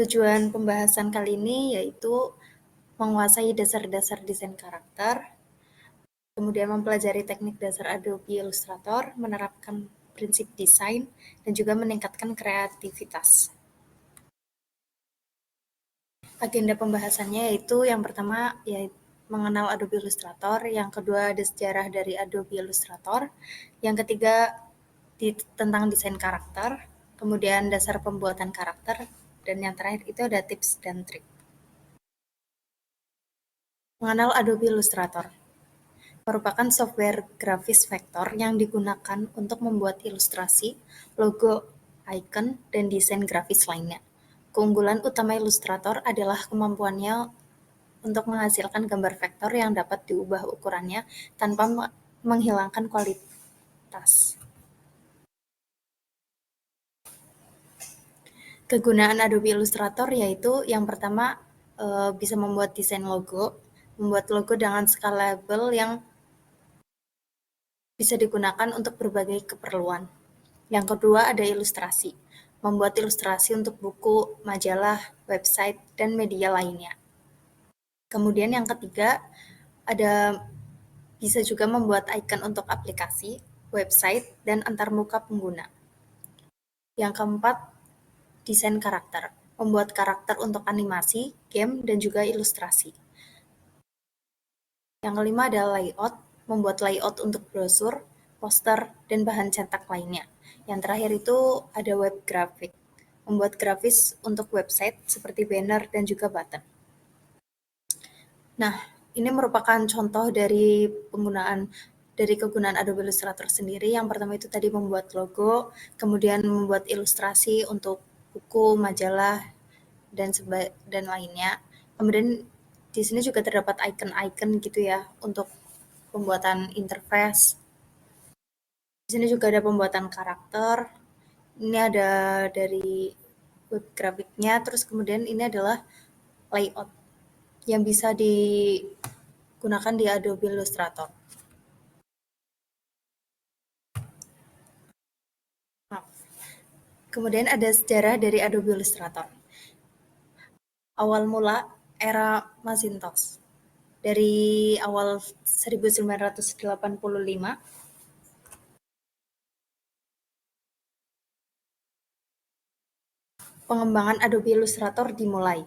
Tujuan pembahasan kali ini yaitu menguasai dasar-dasar desain karakter, kemudian mempelajari teknik dasar Adobe Illustrator, menerapkan prinsip desain, dan juga meningkatkan kreativitas. Agenda pembahasannya yaitu yang pertama yaitu mengenal Adobe Illustrator, yang kedua ada sejarah dari Adobe Illustrator, yang ketiga tentang desain karakter, kemudian dasar pembuatan karakter, dan yang terakhir itu ada tips dan trik. Mengenal Adobe Illustrator merupakan software grafis vektor yang digunakan untuk membuat ilustrasi, logo, icon, dan desain grafis lainnya. Keunggulan utama Illustrator adalah kemampuannya untuk menghasilkan gambar vektor yang dapat diubah ukurannya tanpa menghilangkan kualitas. Kegunaan Adobe Illustrator yaitu yang pertama bisa membuat desain logo, membuat logo dengan scalable yang bisa digunakan untuk berbagai keperluan. Yang kedua ada ilustrasi, membuat ilustrasi untuk buku, majalah, website, dan media lainnya. Kemudian yang ketiga ada bisa juga membuat icon untuk aplikasi, website, dan antarmuka pengguna. Yang keempat, desain karakter, membuat karakter untuk animasi, game, dan juga ilustrasi. Yang kelima adalah layout, membuat layout untuk brosur, poster, dan bahan cetak lainnya. Yang terakhir itu ada web graphic, membuat grafis untuk website seperti banner dan juga button. Nah, ini merupakan contoh dari kegunaan Adobe Illustrator sendiri. Yang pertama itu tadi membuat logo, kemudian membuat ilustrasi untuk buku, majalah, dan lainnya. Kemudian di sini juga terdapat icon-icon gitu ya untuk pembuatan interface. Di sini juga ada pembuatan karakter. Ini ada dari web grafiknya, terus kemudian ini adalah layout yang bisa digunakan di Adobe Illustrator. Kemudian ada sejarah dari Adobe Illustrator. Awal mula era Macintosh. Dari awal 1985 pengembangan Adobe Illustrator dimulai.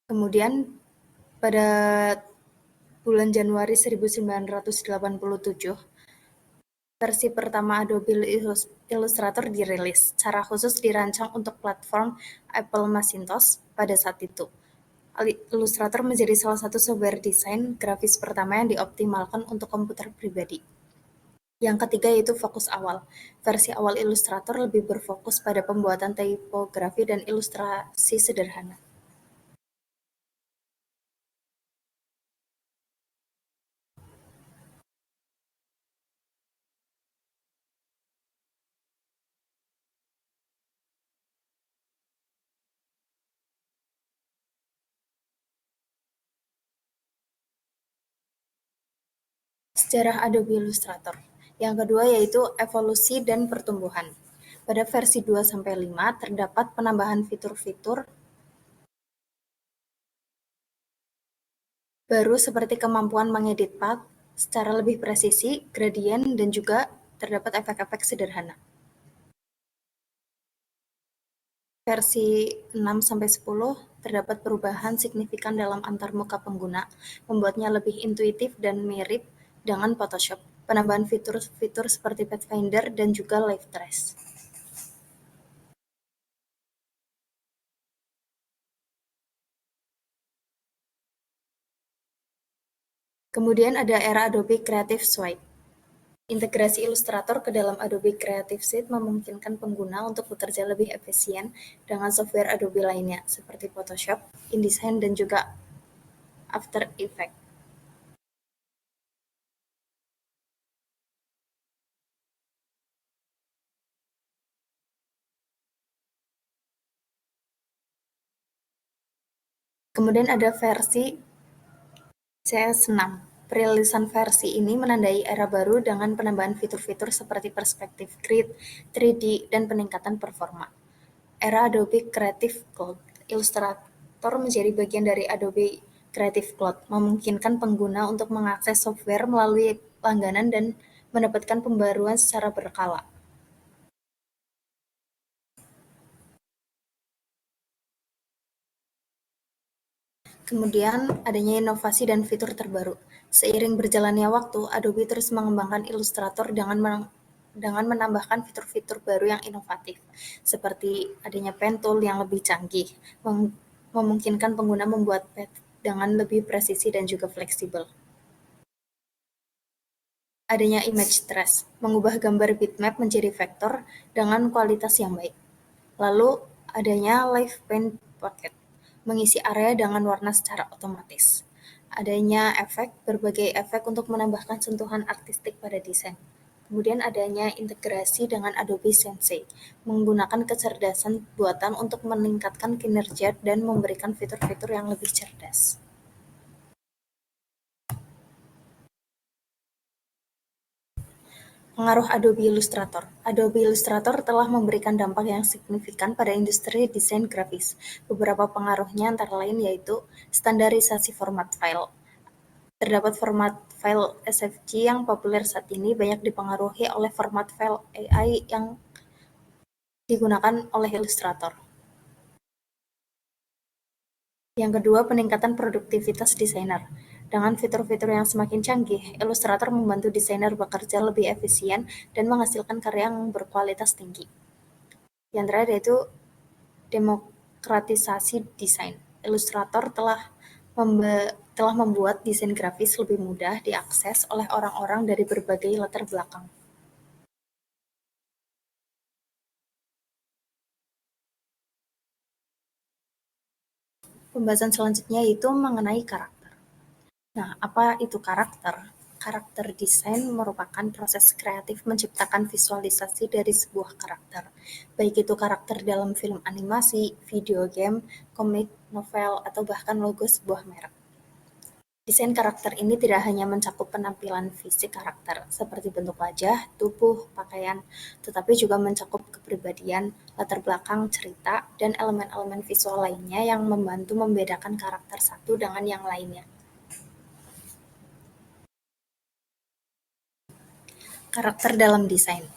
Kemudian pada bulan Januari 1987, versi pertama Adobe Illustrator dirilis, secara khusus dirancang untuk platform Apple Macintosh pada saat itu. Illustrator menjadi salah satu software desain grafis pertama yang dioptimalkan untuk komputer pribadi. Yang ketiga yaitu fokus awal. Versi awal Illustrator lebih berfokus pada pembuatan tipografi dan ilustrasi sederhana. Sejarah Adobe Illustrator. Yang kedua yaitu evolusi dan pertumbuhan. Pada versi 2-5 terdapat penambahan fitur-fitur baru seperti kemampuan mengedit path secara lebih presisi, gradien, dan juga terdapat efek-efek sederhana. Versi 6-10 terdapat perubahan signifikan dalam antarmuka pengguna, membuatnya lebih intuitif dan mirip dengan Photoshop. Penambahan fitur-fitur seperti Pathfinder dan juga Live Trace. Kemudian ada era Adobe Creative Suite. Integrasi Illustrator ke dalam Adobe Creative Suite memungkinkan pengguna untuk bekerja lebih efisien dengan software Adobe lainnya, seperti Photoshop, InDesign, dan juga After Effects. Kemudian ada versi CS6. Perilisan versi ini menandai era baru dengan penambahan fitur-fitur seperti perspektif grid, 3D, dan peningkatan performa. Era Adobe Creative Cloud. Illustrator menjadi bagian dari Adobe Creative Cloud, memungkinkan pengguna untuk mengakses software melalui langganan dan mendapatkan pembaruan secara berkala. Kemudian, adanya inovasi dan fitur terbaru. Seiring berjalannya waktu, Adobe terus mengembangkan Illustrator dengan menambahkan fitur-fitur baru yang inovatif, seperti adanya pen tool yang lebih canggih, memungkinkan pengguna membuat pet dengan lebih presisi dan juga fleksibel. Adanya image trace, mengubah gambar bitmap menjadi vektor dengan kualitas yang baik. Lalu, adanya Live Paint Bucket, mengisi area dengan warna secara otomatis. Adanya berbagai efek untuk menambahkan sentuhan artistik pada desain. Kemudian adanya integrasi dengan Adobe Sensei, menggunakan kecerdasan buatan untuk meningkatkan kinerja dan memberikan fitur-fitur yang lebih cerdas. Pengaruh Adobe Illustrator. Adobe Illustrator telah memberikan dampak yang signifikan pada industri desain grafis. Beberapa pengaruhnya antara lain yaitu standarisasi format file. Terdapat format file SVG yang populer saat ini banyak dipengaruhi oleh format file AI yang digunakan oleh Illustrator. Yang kedua, peningkatan produktivitas desainer. Dengan fitur-fitur yang semakin canggih, Illustrator membantu desainer bekerja lebih efisien dan menghasilkan karya yang berkualitas tinggi. Yang terakhir yaitu demokratisasi desain. Illustrator telah membuat desain grafis lebih mudah diakses oleh orang-orang dari berbagai latar belakang. Pembahasan selanjutnya yaitu mengenai karakter. Nah, apa itu karakter? Karakter desain merupakan proses kreatif menciptakan visualisasi dari sebuah karakter, baik itu karakter dalam film animasi, video game, komik, novel, atau bahkan logo sebuah merek. Desain karakter ini tidak hanya mencakup penampilan fisik karakter, seperti bentuk wajah, tubuh, pakaian, tetapi juga mencakup kepribadian, latar belakang, cerita, dan elemen-elemen visual lainnya yang membantu membedakan karakter satu dengan yang lainnya. Karakter dalam desain.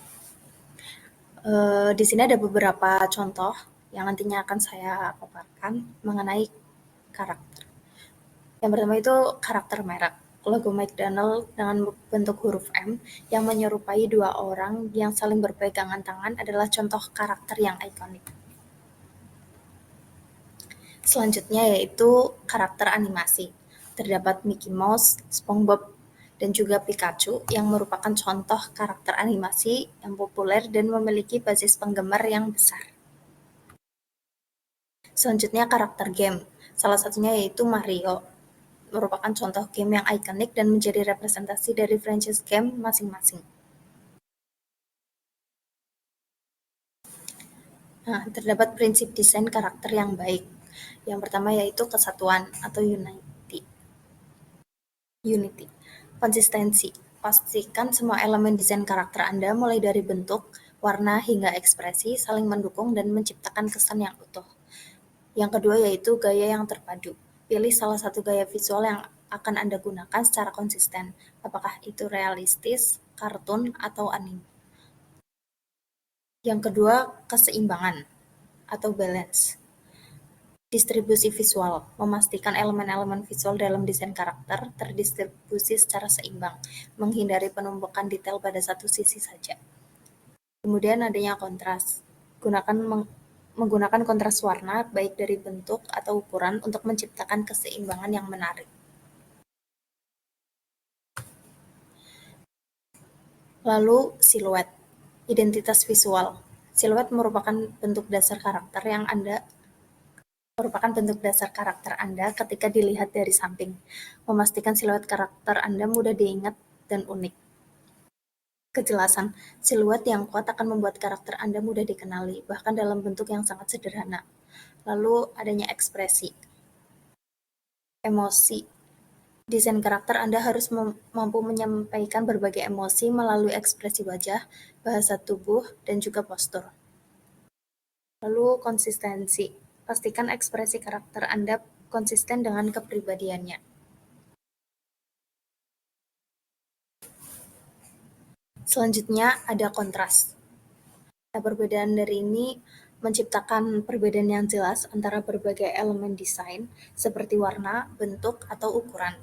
Di sini ada beberapa contoh yang nantinya akan saya paparkan mengenai karakter. Yang pertama itu karakter merek. Logo McDonald dengan bentuk huruf M yang menyerupai dua orang yang saling berpegangan tangan adalah contoh karakter yang ikonik. Selanjutnya yaitu karakter animasi. Terdapat Mickey Mouse, SpongeBob, dan juga Pikachu yang merupakan contoh karakter animasi yang populer dan memiliki basis penggemar yang besar. Selanjutnya karakter game. Salah satunya yaitu Mario, merupakan contoh game yang ikonik dan menjadi representasi dari franchise game masing-masing. Nah, terdapat prinsip desain karakter yang baik. Yang pertama yaitu kesatuan atau unity. Konsistensi. Pastikan semua elemen desain karakter Anda mulai dari bentuk, warna, hingga ekspresi saling mendukung dan menciptakan kesan yang utuh. Yang kedua yaitu gaya yang terpadu. Pilih salah satu gaya visual yang akan Anda gunakan secara konsisten, apakah itu realistis, kartun, atau anime. Yang kedua, keseimbangan atau balance. Distribusi visual, memastikan elemen-elemen visual dalam desain karakter terdistribusi secara seimbang, menghindari penumpukan detail pada satu sisi saja. Kemudian adanya kontras, menggunakan kontras warna baik dari bentuk atau ukuran untuk menciptakan keseimbangan yang menarik. Lalu siluet, identitas visual. Siluet merupakan bentuk dasar karakter Anda ketika dilihat dari samping, memastikan siluet karakter Anda mudah diingat dan unik. Kejelasan, siluet yang kuat akan membuat karakter Anda mudah dikenali, bahkan dalam bentuk yang sangat sederhana. Lalu adanya ekspresi, emosi. Desain karakter Anda harus mampu menyampaikan berbagai emosi melalui ekspresi wajah, bahasa tubuh, dan juga postur. Lalu konsistensi. Pastikan ekspresi karakter Anda konsisten dengan kepribadiannya. Selanjutnya ada kontras. Nah, perbedaan dari ini menciptakan perbedaan yang jelas antara berbagai elemen desain seperti warna, bentuk, atau ukuran.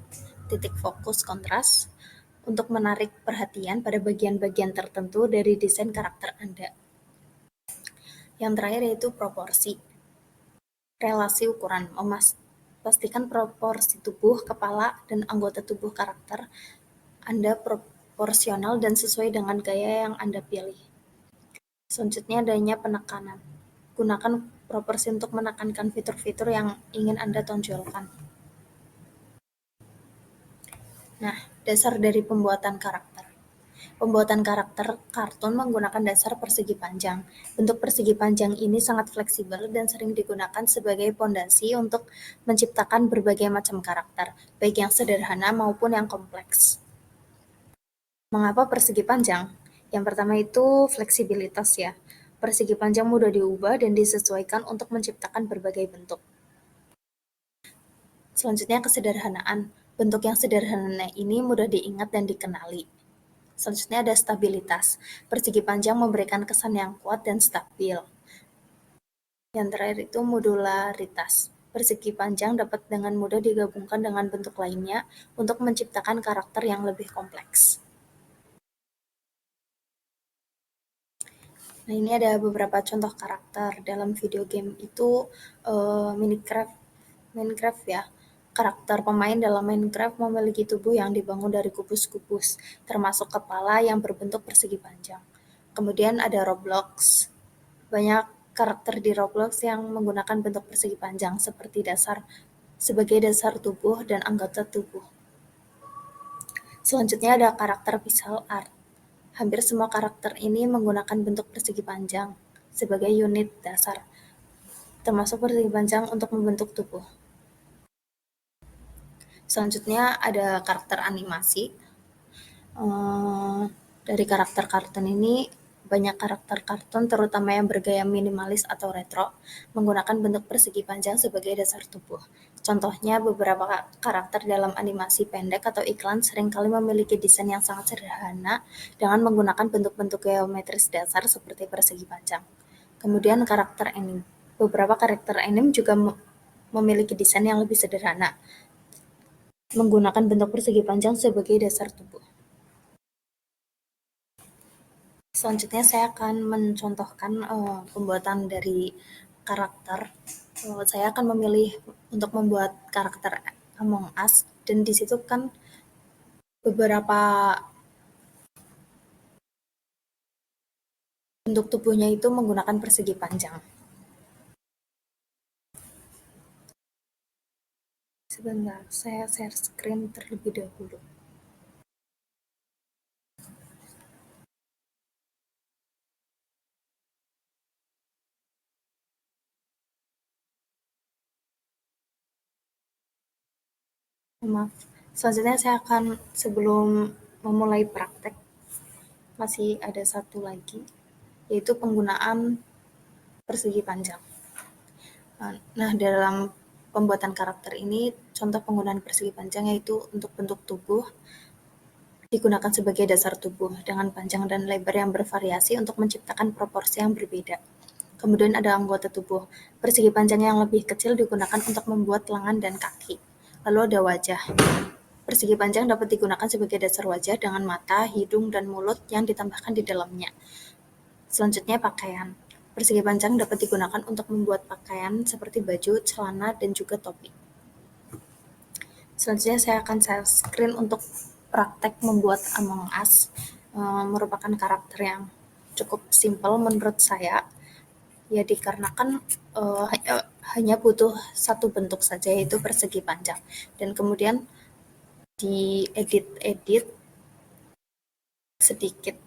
Titik fokus kontras untuk menarik perhatian pada bagian-bagian tertentu dari desain karakter Anda. Yang terakhir yaitu proporsi. Relasi ukuran, pastikan proporsi tubuh, kepala, dan anggota tubuh karakter Anda proporsional dan sesuai dengan gaya yang Anda pilih. Selanjutnya adanya penekanan. Gunakan proporsi untuk menekankan fitur-fitur yang ingin Anda tonjolkan. Nah, dasar dari pembuatan karakter. Pembuatan karakter kartun menggunakan dasar persegi panjang. Bentuk persegi panjang ini sangat fleksibel dan sering digunakan sebagai pondasi untuk menciptakan berbagai macam karakter, baik yang sederhana maupun yang kompleks. Mengapa persegi panjang? Yang pertama itu fleksibilitas ya. Persegi panjang mudah diubah dan disesuaikan untuk menciptakan berbagai bentuk. Selanjutnya kesederhanaan. Bentuk yang sederhana ini mudah diingat dan dikenali. Selanjutnya ada stabilitas. Persegi panjang memberikan kesan yang kuat dan stabil. Yang terakhir itu modularitas. Persegi panjang dapat dengan mudah digabungkan dengan bentuk lainnya untuk menciptakan karakter yang lebih kompleks. Nah, ini ada beberapa contoh karakter dalam video game itu Minecraft ya. Karakter pemain dalam Minecraft memiliki tubuh yang dibangun dari kubus-kubus, termasuk kepala yang berbentuk persegi panjang. Kemudian ada Roblox. Banyak karakter di Roblox yang menggunakan bentuk persegi panjang sebagai dasar tubuh dan anggota tubuh. Selanjutnya ada karakter pixel art. Hampir semua karakter ini menggunakan bentuk persegi panjang sebagai unit dasar, termasuk persegi panjang untuk membentuk tubuh. Selanjutnya ada karakter animasi. Dari karakter kartun ini, banyak karakter kartun terutama yang bergaya minimalis atau retro menggunakan bentuk persegi panjang sebagai dasar tubuh. Contohnya beberapa karakter dalam animasi pendek atau iklan seringkali memiliki desain yang sangat sederhana dengan menggunakan bentuk-bentuk geometris dasar seperti persegi panjang. Kemudian karakter anime. Beberapa karakter anime juga memiliki desain yang lebih sederhana, menggunakan bentuk persegi panjang sebagai dasar tubuh. Selanjutnya saya akan mencontohkan pembuatan dari karakter. Saya akan memilih untuk membuat karakter Among Us, dan di situ kan beberapa bentuk tubuhnya itu menggunakan persegi panjang. Sebentar, saya share screen terlebih dahulu. Maaf. Selanjutnya saya akan, sebelum memulai praktek, masih ada satu lagi, yaitu penggunaan persegi panjang. Nah, dalam pembuatan karakter ini, contoh penggunaan persegi panjang yaitu untuk bentuk tubuh digunakan sebagai dasar tubuh dengan panjang dan lebar yang bervariasi untuk menciptakan proporsi yang berbeda. Kemudian ada anggota tubuh. Persegi panjang yang lebih kecil digunakan untuk membuat lengan dan kaki. Lalu ada wajah. Persegi panjang dapat digunakan sebagai dasar wajah dengan mata, hidung, dan mulut yang ditambahkan di dalamnya. Selanjutnya pakaian. Persegi panjang dapat digunakan untuk membuat pakaian seperti baju, celana, dan juga topi. Selanjutnya saya akan share screen untuk praktek membuat Among Us. Merupakan karakter yang cukup simpel menurut saya, ya dikarenakan hanya butuh satu bentuk saja, yaitu persegi panjang, dan kemudian diedit sedikit.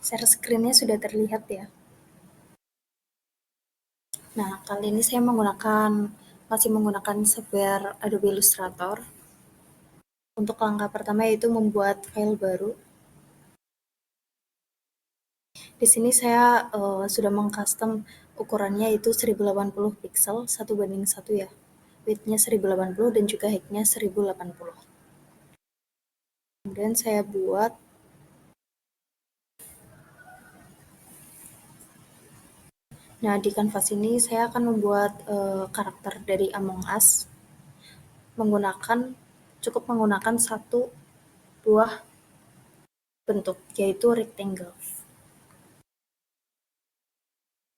Share screen-nya sudah terlihat ya. Nah, kali ini saya masih menggunakan software Adobe Illustrator. Untuk langkah pertama yaitu membuat file baru. Di sini saya sudah mengcustom ukurannya yaitu 1080 pixel 1:1 ya. Width-nya 1080 dan juga height-nya 1080. Kemudian saya buat Nah, di kanvas ini saya akan membuat karakter dari Among Us cukup menggunakan satu buah bentuk, yaitu rectangle.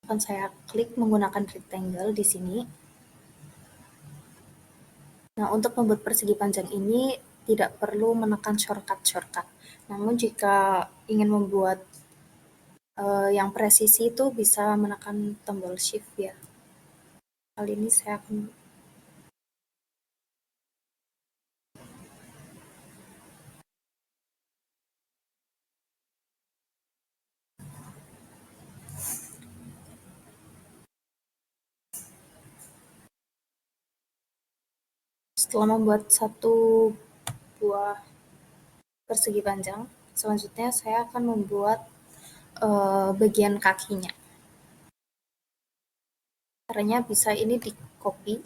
Akan saya klik menggunakan rectangle di sini. Nah, untuk membuat persegi panjang ini tidak perlu menekan shortcut. Namun jika ingin membuat yang presisi itu bisa menekan tombol shift ya. Kali ini saya akan setelah membuat satu buah persegi panjang, selanjutnya saya akan membuat bagian kakinya. Caranya bisa ini di copy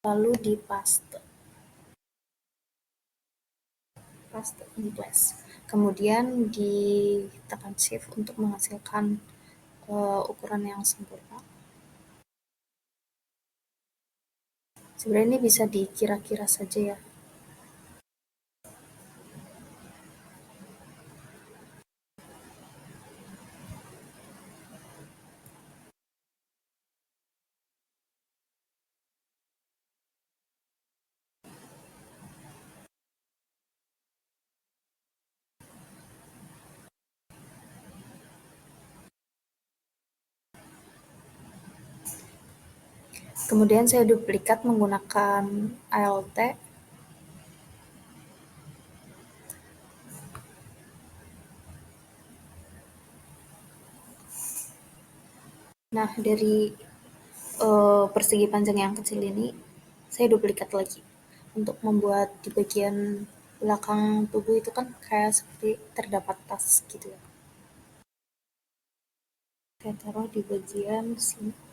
lalu di paste in place. Kemudian ditekan shift untuk menghasilkan ukuran yang sempurna. Sebenarnya ini bisa dikira-kira saja ya. Kemudian saya duplikat menggunakan Alt. Nah, dari persegi panjang yang kecil ini, saya duplikat lagi untuk membuat di bagian belakang tubuh itu kan kayak seperti terdapat tas gitu ya. Saya taruh di bagian sini.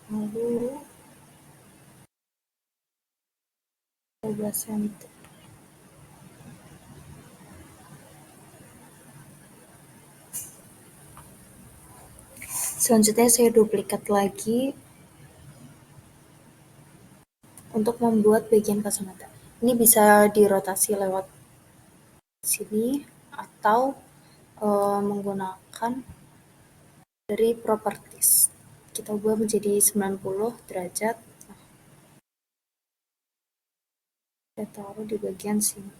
Lalu 12 cm. Selanjutnya saya duplikat lagi untuk membuat bagian kacamata. Ini bisa dirotasi lewat sini atau menggunakan dari properties. Kita ubah menjadi 90 derajat. Nah, saya taruh di bagian sini.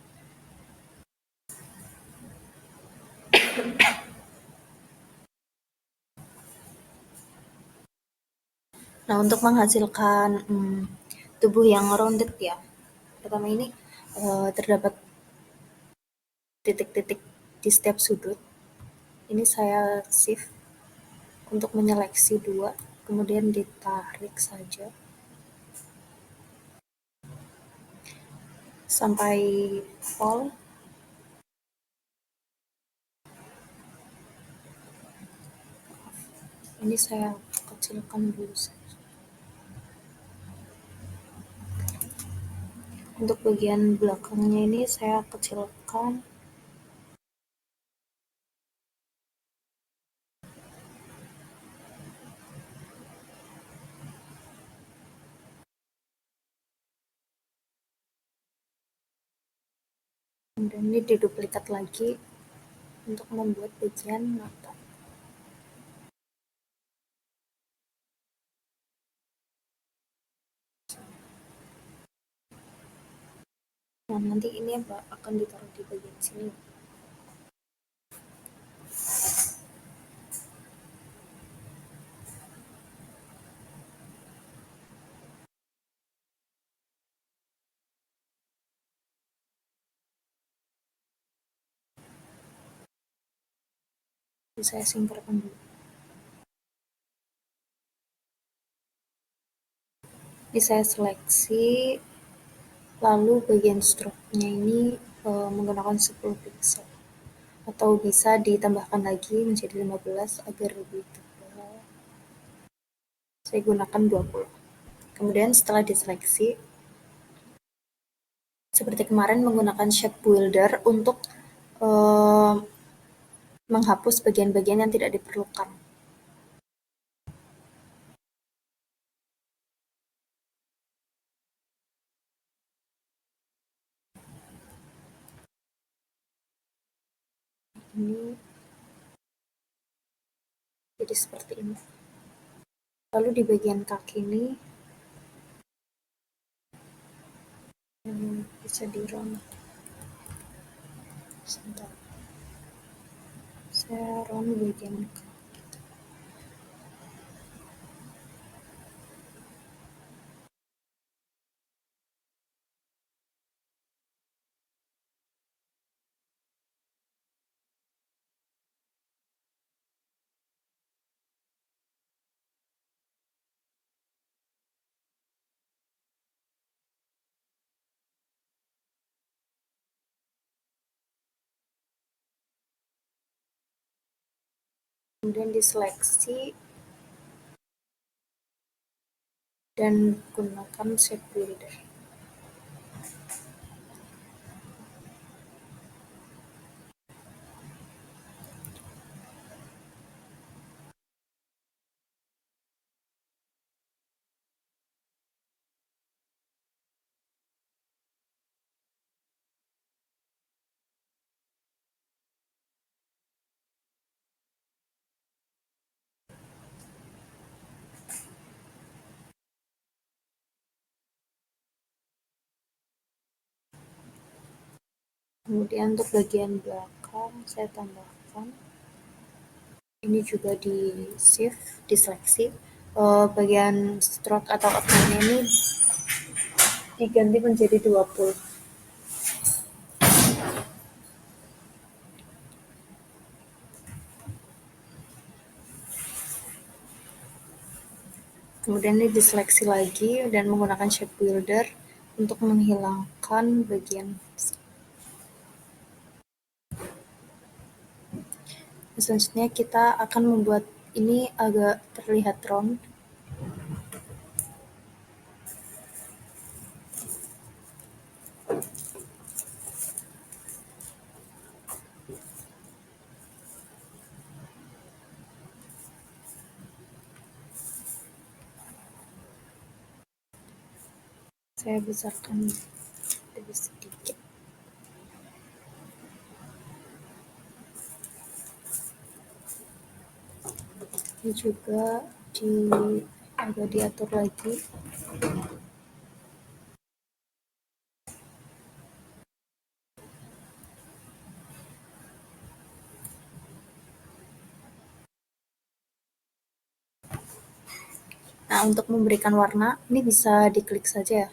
Nah, untuk menghasilkan tubuh yang rounded ya, pertama ini terdapat titik-titik di setiap sudut. Ini saya shift untuk menyeleksi 2, kemudian ditarik saja sampai all. Ini saya kecilkan dulu saja. Untuk bagian belakangnya ini saya kecilkan. Kemudian ini diduplikat lagi untuk membuat bagian mata. Nah, nanti ini akan ditaruh di bagian sini. Saya singkirkan dulu. Ini saya seleksi, lalu bagian stroke-nya ini menggunakan 10 pixel. Atau bisa ditambahkan lagi menjadi 15 agar lebih tebal. Saya gunakan 20. Kemudian setelah diseleksi, seperti kemarin menggunakan shape builder untuk eh, menghapus bagian-bagian yang tidak diperlukan. Ini jadi seperti ini. Lalu di bagian kaki ini bisa di-run. Sebentar. Saya run bagian kaki. Kemudian diseleksi dan gunakan shape builder. Kemudian untuk bagian belakang saya tambahkan, ini juga di shift, diseleksi, bagian stroke atau outline ini diganti menjadi 20. Kemudian ini diseleksi lagi dan menggunakan shape builder untuk menghilangkan bagian. Selanjutnya kita akan membuat ini agak terlihat round. Saya besarkan lebih sedikit. Ini juga agak diatur lagi. Nah, untuk memberikan warna, ini bisa diklik saja ya.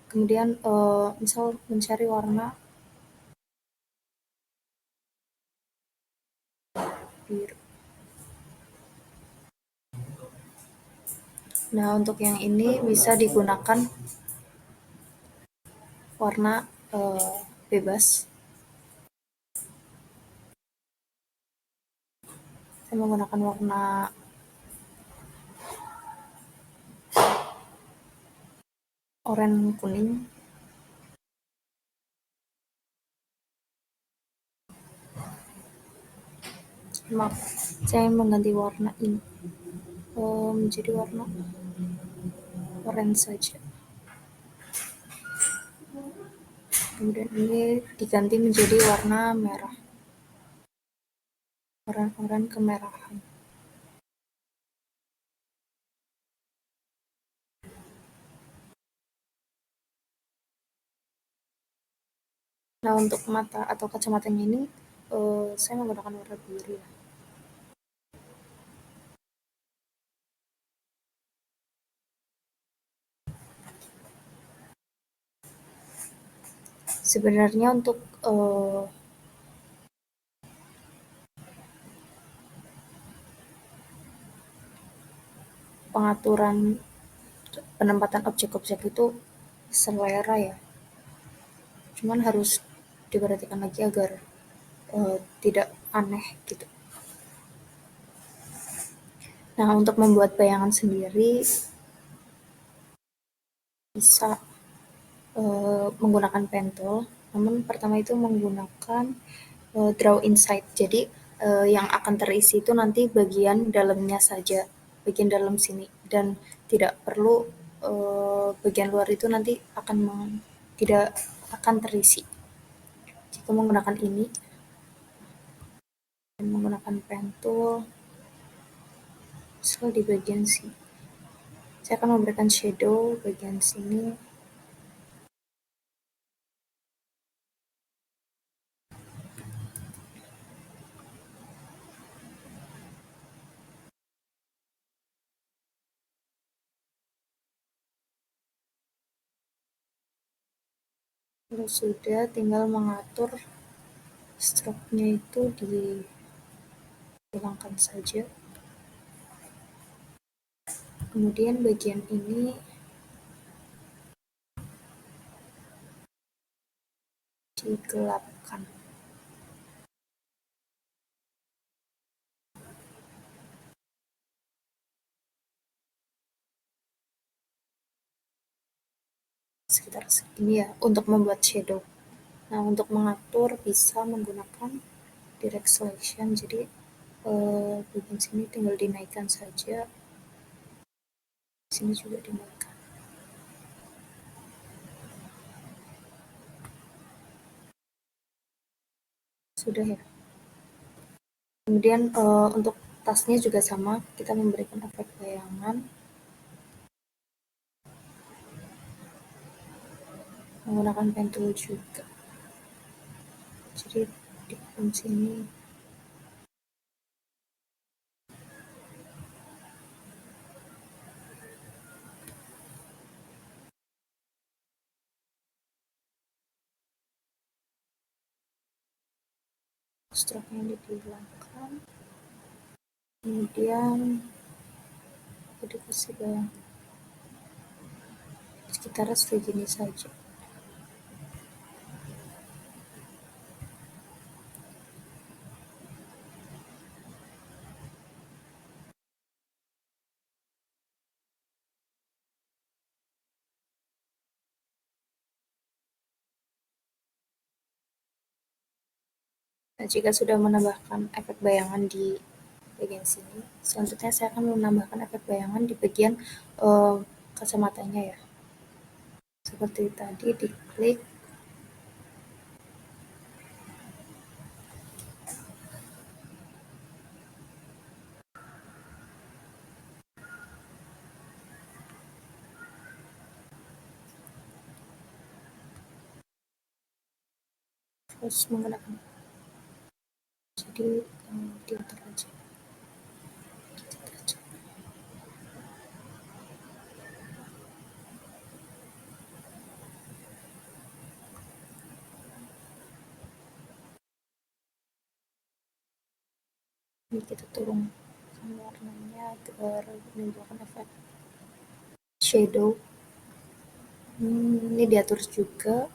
Kemudian misal mencari warna biru. Nah, untuk yang ini bisa digunakan warna bebas. Saya menggunakan warna oranye kuning. Maaf, saya mengganti warna ini menjadi warna oranye saja. Kemudian ini diganti menjadi warna merah. Oranye kemerahan. Nah, untuk mata atau kacamatanya ini saya menggunakan warna biru ya. Sebenarnya untuk pengaturan penempatan objek-objek itu selera ya. Cuman harus diperhatikan lagi agar tidak aneh gitu. Nah, untuk membuat bayangan sendiri bisa menggunakan pen tool, namun pertama itu menggunakan draw inside. Jadi yang akan terisi itu nanti bagian dalamnya saja, bagian dalam sini, dan tidak perlu bagian luar itu nanti tidak akan terisi. Jika menggunakan ini dan menggunakan pen tool, misal di bagian sini, saya akan memberikan shadow bagian sini. Kalau sudah, tinggal mengatur stroke-nya itu dihilangkan saja. Kemudian bagian ini digelapkan. Sekitar segini ya untuk membuat shadow. Nah, untuk mengatur bisa menggunakan direct selection. Jadi bagian sini tinggal dinaikkan saja. Sini juga dinaikkan. Sudah ya. Kemudian untuk tasnya juga sama, kita memberikan efek bayangan menggunakan pen tool juga. Jadi di sini stroke-nya dihilangkan. Kemudian dikasih bayangan sekitar segini saja. Nah, jika sudah menambahkan efek bayangan di bagian sini, selanjutnya saya akan menambahkan efek bayangan di bagian kacamatanya ya. Seperti tadi, diklik, terus menggunakan. Jadi diatur aja. Ini kita turunkan warnanya agar menimbulkan efek shadow. Ini diatur juga.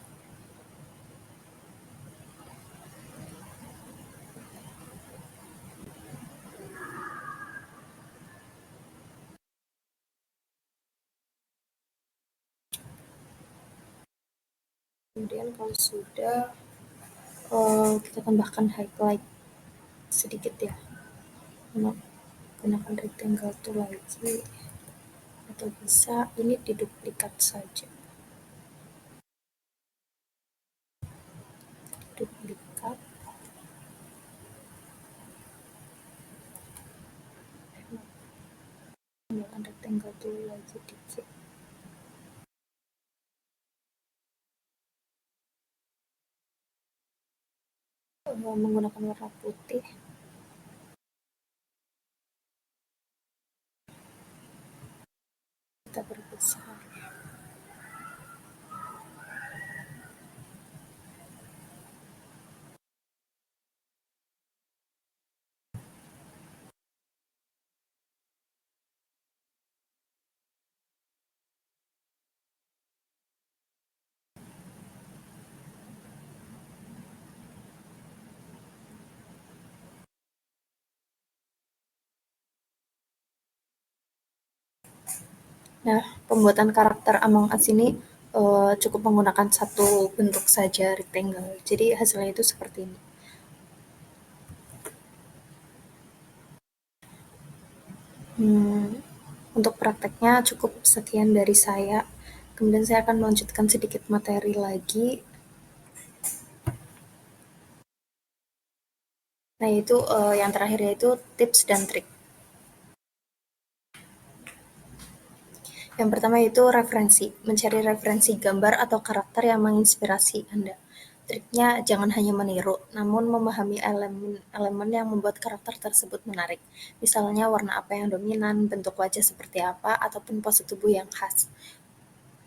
Kemudian kalau sudah, kita tambahkan highlight sedikit ya. Gunakan rectangle tool lagi, atau bisa ini diduplikat saja. Duplikat. Gunakan rectangle tool lagi dikit. Menggunakan warna putih. Kita perbesar. Nah, pembuatan karakter Among Us ini cukup menggunakan satu bentuk saja, rectangle. Jadi hasilnya itu seperti ini. Hmm, untuk prakteknya cukup sekian dari saya. Kemudian saya akan melanjutkan sedikit materi lagi. Nah, itu yang terakhir yaitu tips dan trik. Yang pertama yaitu referensi, mencari referensi gambar atau karakter yang menginspirasi Anda. Triknya jangan hanya meniru, namun memahami elemen-elemen yang membuat karakter tersebut menarik. Misalnya warna apa yang dominan, bentuk wajah seperti apa, ataupun pose tubuh yang khas.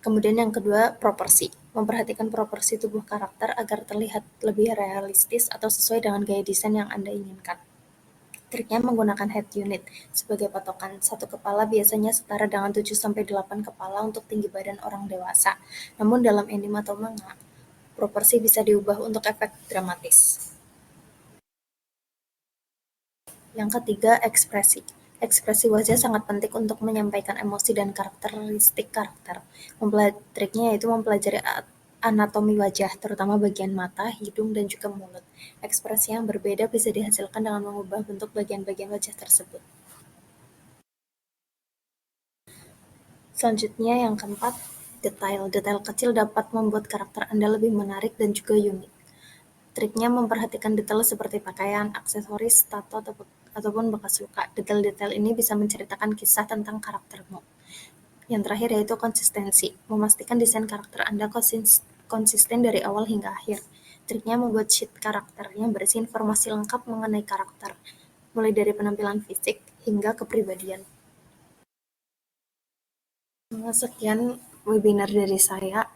Kemudian yang kedua, proporsi. Memperhatikan proporsi tubuh karakter agar terlihat lebih realistis atau sesuai dengan gaya desain yang Anda inginkan. Triknya menggunakan head unit sebagai patokan. Satu kepala biasanya setara dengan 7-8 kepala untuk tinggi badan orang dewasa. Namun dalam anime atau manga, proporsi bisa diubah untuk efek dramatis. Yang ketiga, ekspresi. Ekspresi wajah sangat penting untuk menyampaikan emosi dan karakteristik karakter. Triknya yaitu mempelajari anatomi wajah, terutama bagian mata, hidung, dan juga mulut. Ekspresi yang berbeda bisa dihasilkan dengan mengubah bentuk bagian-bagian wajah tersebut. Selanjutnya yang keempat, detail. Detail kecil dapat membuat karakter Anda lebih menarik dan juga unik. Triknya memperhatikan detail seperti pakaian, aksesoris, tato, ataupun bekas luka. Detail-detail ini bisa menceritakan kisah tentang karaktermu. Yang terakhir yaitu konsistensi. Memastikan desain karakter Anda konsisten dari awal hingga akhir. Triknya membuat sheet karakter yang berisi informasi lengkap mengenai karakter, mulai dari penampilan fisik hingga kepribadian. Sekian webinar dari saya.